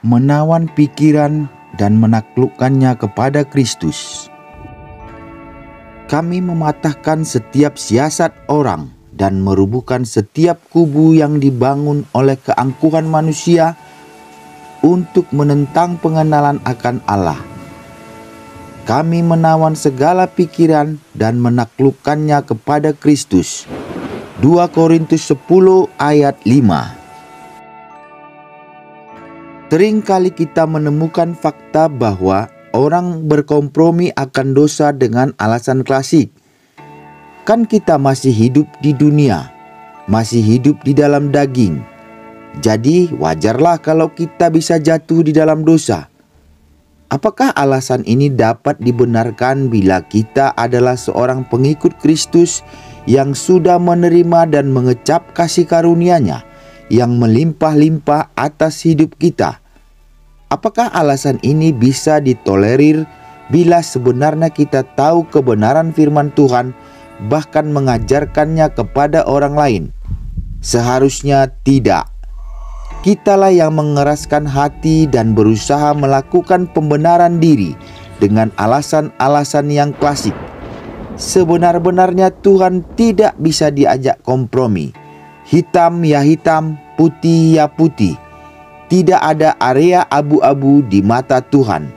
menawan pikiran dan menaklukkannya kepada Kristus. Kami mematahkan setiap siasat orang dan merubuhkan setiap kubu yang dibangun oleh keangkuhan manusia untuk menentang pengenalan akan Allah. Kami menawan segala pikiran dan menaklukkannya kepada Kristus. 2 Korintus 10 ayat 5. Seringkali kita menemukan fakta bahwa orang berkompromi akan dosa dengan alasan klasik. Kan kita masih hidup di dunia, masih hidup di dalam daging. Jadi wajarlah kalau kita bisa jatuh di dalam dosa. Apakah alasan ini dapat dibenarkan bila kita adalah seorang pengikut Kristus yang sudah menerima dan mengecap kasih karunia-Nya yang melimpah-limpah atas hidup kita? Apakah alasan ini bisa ditolerir bila sebenarnya kita tahu kebenaran firman Tuhan, bahkan mengajarkannya kepada orang lain? Seharusnya tidak. Kitalah yang mengeraskan hati dan berusaha melakukan pembenaran diri dengan alasan-alasan yang klasik. Sebenar-benarnya Tuhan tidak bisa diajak kompromi. Hitam ya hitam, putih ya putih. Tidak ada area abu-abu di mata Tuhan.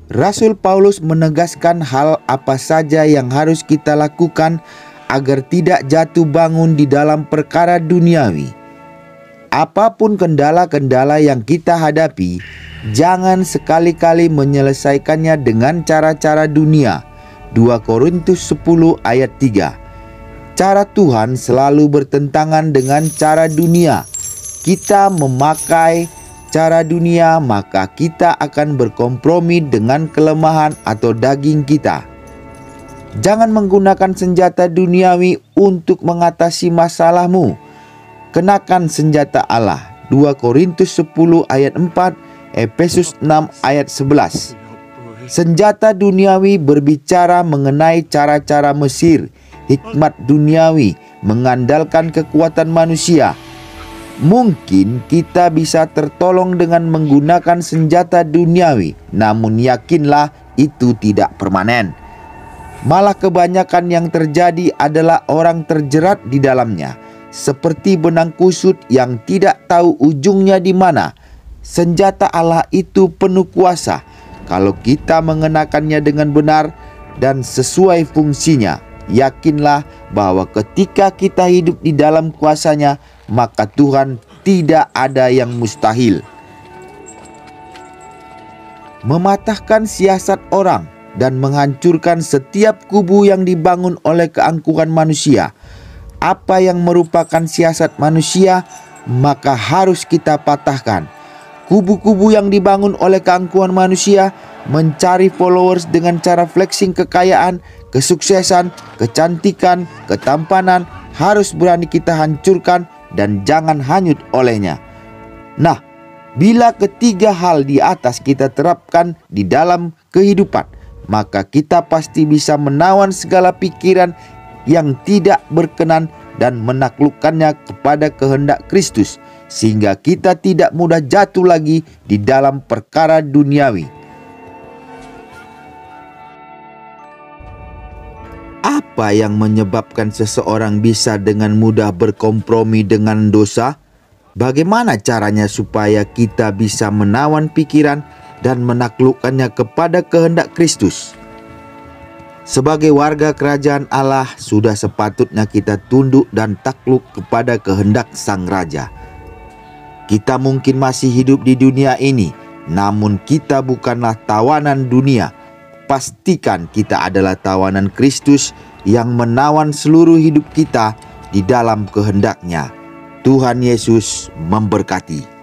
Rasul Paulus menegaskan hal apa saja yang harus kita lakukan agar tidak jatuh bangun di dalam perkara duniawi. Apapun kendala-kendala yang kita hadapi, jangan sekali-kali menyelesaikannya dengan cara-cara dunia. 2 Korintus 10 ayat 3. Cara Tuhan selalu bertentangan dengan cara dunia. Kita memakai cara dunia, maka kita akan berkompromi dengan kelemahan atau daging kita. Jangan menggunakan senjata duniawi untuk mengatasi masalahmu. Kenakan senjata Allah. 2 Korintus 10 ayat 4, Efesus 6 ayat 11. Senjata duniawi berbicara mengenai cara-cara Mesir, hikmat duniawi, mengandalkan kekuatan manusia. Mungkin kita bisa tertolong dengan menggunakan senjata duniawi, namun yakinlah itu tidak permanen. Malah kebanyakan yang terjadi adalah orang terjerat di dalamnya, seperti benang kusut yang tidak tahu ujungnya di mana. Senjata Allah itu penuh kuasa kalau kita mengenakannya dengan benar dan sesuai fungsinya. Yakinlah bahwa ketika kita hidup di dalam kuasa-Nya, maka Tuhan tidak ada yang mustahil. Mematahkan siasat orang dan menghancurkan setiap kubu yang dibangun oleh keangkuhan manusia. Apa yang merupakan siasat manusia, maka harus kita patahkan. Kubu-kubu yang dibangun oleh keangkuhan manusia mencari followers dengan cara flexing kekayaan, kesuksesan, kecantikan, ketampanan harus berani kita hancurkan dan jangan hanyut olehnya. Nah, bila ketiga hal di atas kita terapkan di dalam kehidupan, maka kita pasti bisa menawan segala pikiran yang tidak berkenan dan menaklukkannya kepada kehendak Kristus, sehingga kita tidak mudah jatuh lagi di dalam perkara duniawi. Apa yang menyebabkan seseorang bisa dengan mudah berkompromi dengan dosa? Bagaimana caranya supaya kita bisa menawan pikiran dan menaklukkannya kepada kehendak Kristus? Sebagai warga kerajaan Allah, sudah sepatutnya kita tunduk dan takluk kepada kehendak Sang Raja. Kita mungkin masih hidup di dunia ini, namun kita bukanlah tawanan dunia. Pastikan kita adalah tawanan Kristus yang menawan seluruh hidup kita di dalam kehendak-Nya. Tuhan Yesus memberkati.